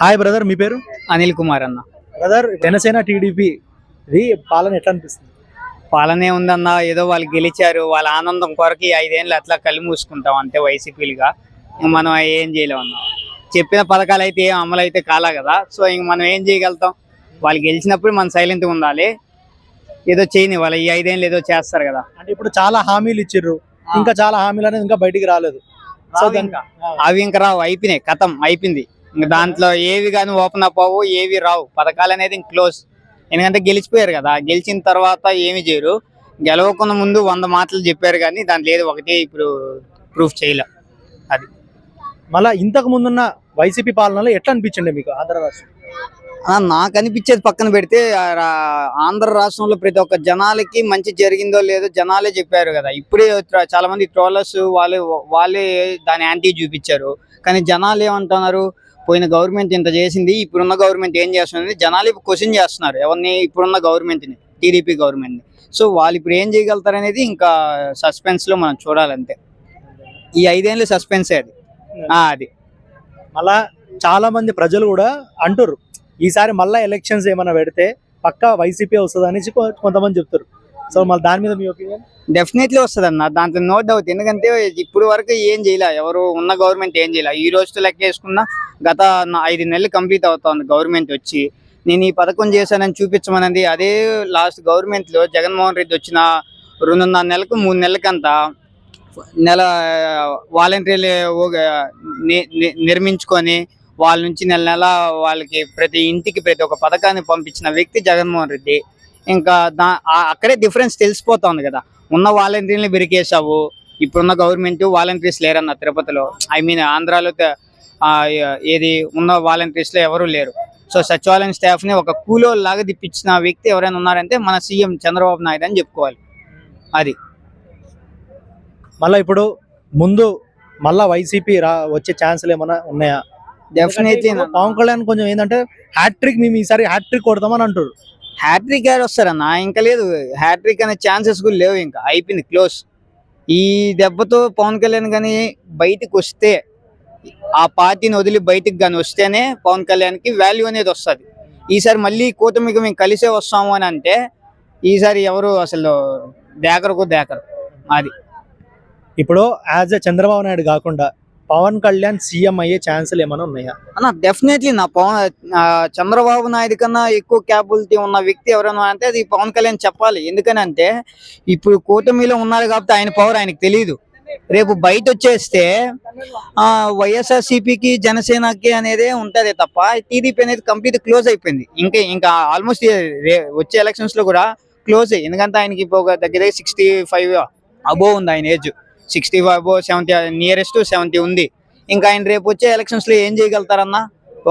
Hi brother, మీ పేరు? అనిల్ కుమార్ అన్న. Brother, Janasena TDP ఇది పాలన ఎట్లా అనిపిస్తుంది? పాలనే ఉందన్న, ఏదో వాళ్ళు గెలిచారు, వాళ్ళ ఆనందం కొరకు 5 ఏళ్ళు అట్లా కళ్ళు మూసుకుంటాం అంతే వైసీపీలుగా. మనం ఏం చేయలేం అన్న. చెప్పిన పథకాలు అయితే ఏం అమలు అయితే కాలా కదా, సో ఇంక మనం ఏం చేయగలుగుతాం? వాళ్ళు గెలిచినప్పుడు మనం సైలెంట్గా ఉండాలి, ఏదో చేయని వాళ్ళు ఈ 5 ఏళ్ళు ఏదో చేస్తారు కదా. అంటే ఇప్పుడు చాలా హామీలు ఇచ్చిర్రు, ఇంకా చాలా హామీలు అనేది ఇంకా బయటికి రాలేదు. సో అవి ఇంకా రావు, అయిపోయినాయి, కథం అయిపోయింది. ఇంకా దాంట్లో ఏవి కానీ ఓపెన్ అప్ అవ్వు, ఏవి రావు. పథకాలు అనేది ఇంక క్లోజ్. ఎందుకంటే గెలిచిపోయారు కదా, గెలిచిన తర్వాత ఏమి చేయరు. గెలవకుండా ముందు 100 మాటలు చెప్పారు కానీ దాంట్లో ఏదో ఒకటి ఇప్పుడు ప్రూఫ్ చేయలే. అది మళ్ళీ ఇంతకు ముందున్న వైసీపీ పాలనలో ఎట్లా అనిపించండి మీకు ఆంధ్ర రాష్ట్రం? నాకు అనిపించేది పక్కన పెడితే, ఆంధ్ర రాష్ట్రంలో ప్రతి ఒక్క జనాలకి మంచి జరిగిందో లేదో జనాలే చెప్పారు కదా. ఇప్పుడే చాలా మంది ట్రోలర్స్ వాళ్ళే దాని యాంటీ చూపించారు. కానీ జనాలు ఏమంటున్నారు, పోయిన గవర్నమెంట్ ఇంత చేసింది, ఇప్పుడున్న గవర్నమెంట్ ఏం చేస్తుంది, జనాలు ఇప్పుడు క్వశ్చన్ చేస్తున్నారు ఎవరిని, ఇప్పుడున్న గవర్నమెంట్ని, టీడీపీ గవర్నమెంట్ని. సో వాళ్ళు ఇప్పుడు ఏం చేయగలుగుతారు అనేది ఇంకా సస్పెన్స్లో మనం చూడాలంతే. ఈ 5 ఏళ్ళు సస్పెన్సే అది. మళ్ళా చాలా మంది ప్రజలు కూడా అంటారు, ఈసారి మళ్ళీ ఎలక్షన్స్ ఏమైనా పెడితే పక్కా వైసీపీ వస్తుంది అనేసి కొంతమంది చెప్తారు. సో మళ్ళీ దాని మీద మీ ఒపీనియన్? డెఫినెట్లీ వస్తుంది అన్న, దాంట్లో నో డౌట్. ఎందుకంటే ఇప్పుడు వరకు ఏం చేయలే, ఎవరు ఉన్న గవర్నమెంట్ ఏం చేయలే. ఈ రోజుతో లెక్క వేసుకున్న గత 5 నెలలు కంప్లీట్ అవుతుంది గవర్నమెంట్ వచ్చి. నేను ఈ పథకం చేశానని చూపించమన్నది అదే లాస్ట్ గవర్నమెంట్లో జగన్మోహన్ రెడ్డి వచ్చిన 2.5 నెలలకు 3 నెలలకంతా నెల వాలంటీర్లు నిర్మించుకొని వాళ్ళ నుంచి నెల నెల వాళ్ళకి ప్రతి ఇంటికి ప్రతి ఒక్క పథకాన్ని పంపించిన వ్యక్తి జగన్మోహన్ రెడ్డి. ఇంకా అక్కడే డిఫరెన్స్ తెలిసిపోతుంది కదా. ఉన్న వాలంటీర్ని బెరికేసావు, ఇప్పుడున్న గవర్నమెంట్ వాలంటీర్స్ లేరన్న తిరుపతిలో, ఆంధ్రాలో ఏది ఉన్న వాలంటీర్స్లో ఎవరు లేరు. సో సచివాలయం స్టాఫ్ని ఒక కూలోలాగా తిప్పించిన వ్యక్తి ఎవరైనా ఉన్నారంటే మన సీఎం చంద్రబాబు నాయుడు అని చెప్పుకోవాలి. అది మళ్ళీ ఇప్పుడు ముందు మళ్ళా వైసీపీ వచ్చే ఛాన్సులు ఏమైనా ఉన్నాయా? డెఫినెట్లీ. పవన్ కళ్యాణ్ కొంచెం ఏంటంటే హ్యాట్రిక్, మేము ఈసారి హ్యాట్రిక్ కొడతామని అంటారు. హ్యాట్రిక్ యాడ్ వస్తారన్న, ఇంకా లేదు. హ్యాట్రిక్ అనే ఛాన్సెస్ కూడా లేవు, ఇంకా అయిపోయింది, క్లోజ్. ఈ దెబ్బతో పవన్ కళ్యాణ్ కానీ బయటకు వస్తే, ఆ పార్టీని వదిలి బయటికి కానీ వస్తేనే పవన్ కళ్యాణ్కి వాల్యూ అనేది వస్తుంది. ఈసారి మళ్ళీ కూటమికి మేము కలిసే వస్తాము అని అంటే ఈసారి ఎవరు అసలు దేకరు. అది ఇప్పుడు యాజ్ ఎ చంద్రబాబు నాయుడు కాకుండా పవన్ కళ్యాణ్ సీఎం అయ్యే ఛాన్సులు ఏమైనా ఉన్నాయా అన్న? డెఫినెట్లీ నా చంద్రబాబు నాయుడు కన్నా ఎక్కువ క్యాపబిలిటీ ఉన్న వ్యక్తి ఎవరైనా అంటే అది పవన్ కళ్యాణ్ చెప్పాలి. ఎందుకని అంటే ఇప్పుడు కూటమిలో ఉన్నారు కాబట్టి ఆయన పవర్ ఆయనకు తెలియదు. రేపు బయట వచ్చేస్తే వైఎస్ఆర్సీపీకి జనసేనకి అనేదే ఉంటది తప్ప టీడీపీ అనేది కంప్లీట్ క్లోజ్ అయిపోయింది. ఇంకా ఆల్మోస్ట్ వచ్చే ఎలక్షన్స్ లో కూడా క్లోజ్. ఎందుకంటే ఆయనకి ఇప్పుడు దగ్గర 65 అబోవ్ ఉంది ఆయన ఏజ్. 65 అబోవ్, 70 నియరెస్ట్ 70 ఉంది. ఇంకా ఆయన రేపు వచ్చే ఎలక్షన్స్ లో ఏం చేయగలుగుతారన్నా?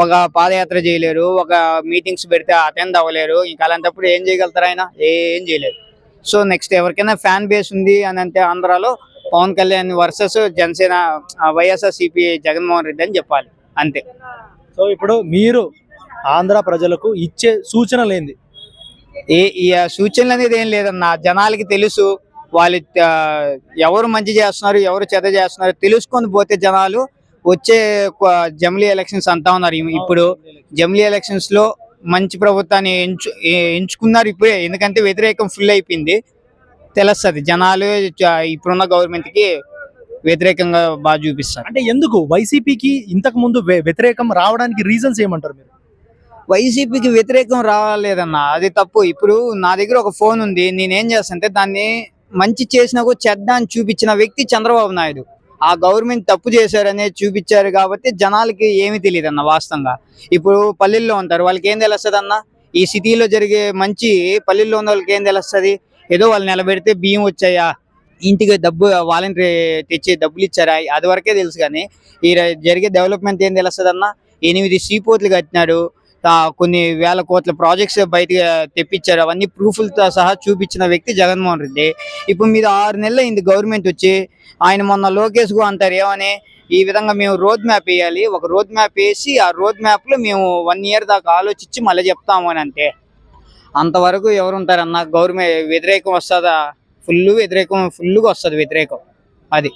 ఒక పాదయాత్ర చేయలేరు, ఒక మీటింగ్స్ పెడితే అటెండ్ అవ్వలేరు. ఇంకా అలాంటప్పుడు ఏం చేయగలుగుతారు ఆయన? ఏం చేయలేరు. సో నెక్స్ట్ ఎవరికైనా ఫ్యాన్ బేస్ ఉంది అని అంటే ఆంధ్రాలో పవన్ కళ్యాణ్ వర్సెస్ జనసేన వైఎస్ఆర్సీపీ జగన్మోహన్ రెడ్డి అని చెప్పాలి, అంతే. సో ఇప్పుడు మీరు ఆంధ్ర ప్రజలకు ఇచ్చే సూచనలు ఏంది? ఈ సూచనలు అనేది ఏం లేదన్న, జనాలకి తెలుసు వాళ్ళు ఎవరు మంచి చేస్తున్నారు, ఎవరు చెడ్డ చేస్తున్నారు తెలుసుకొని పోతే జనాలు వచ్చే జమిలీ ఎలక్షన్స్ అంటా ఉన్నారు. ఇప్పుడు జమిలీ ఎలక్షన్స్ లో మంచి ప్రభుత్వాన్ని ఎంచుకున్నారు ఇప్పుడే. ఎందుకంటే వ్యతిరేకం ఫుల్ అయిపోయింది, తెలుస్తుంది. జనాలు ఇప్పుడున్న గవర్నమెంట్ కి వ్యతిరేకంగా బాగా చూపిస్తారు. అంటే ఎందుకు వైసీపీకి ఇంతకు ముందు వ్యతిరేకం రావడానికి రీజన్స్ ఏమంటారు మీరు? వైసీపీకి వ్యతిరేకం రాలేదన్న, అది తప్పు. ఇప్పుడు నా దగ్గర ఒక ఫోన్ ఉంది, నేనేం చేస్తానంటే దాన్ని మంచి చేసినా కూడా చెడ్డ అని చూపించిన వ్యక్తి చంద్రబాబు నాయుడు. ఆ గవర్నమెంట్ తప్పు చేశారనే చూపించారు కాబట్టి జనాలకి ఏమీ తెలియదు అన్న. వాస్తవంగా ఇప్పుడు పల్లెల్లో ఉంటారు, వాళ్ళకి ఏం తెలుస్తుంది అన్న? ఈ సిటీలో జరిగే మంచి పల్లెల్లో ఉన్న వాళ్ళకి ఏం తెలుస్తుంది? ఏదో వాళ్ళు నిలబెడితే బియ్యం వచ్చాయా, ఇంటికి డబ్బు వాలంటీర్ తెచ్చి డబ్బులు ఇచ్చారా, అది వరకే తెలుసు. కానీ ఈ జరిగే డెవలప్మెంట్ ఏం తెలుస్తుంది అన్న? 8 సీపోర్ట్లు కట్టినాడు, కొన్ని వేల కోట్ల ప్రాజెక్ట్స్ బయటకు తెప్పించారు. అవన్నీ ప్రూఫ్లతో సహా చూపించిన వ్యక్తి జగన్మోహన్ రెడ్డి. ఇప్పుడు మీద 6 నెలలు అయింది గవర్నమెంట్ వచ్చి. ఆయన మొన్న లోకేష్ కు అంటారు ఏమని, ఈ విధంగా మేము రోడ్ మ్యాప్ వేయాలి, ఒక రోడ్ మ్యాప్ వేసి ఆ రోడ్ మ్యాప్ లో మేము 1 ఇయర్ దాకా ఆలోచించి మళ్ళీ చెప్తాము అని అంటే, అంతవరకు ఎవరుంటారన్న? గవర్నమెంట్ వ్యతిరేకం వస్తుందా? ఫుల్గా వస్తుంది వ్యతిరేకం. అది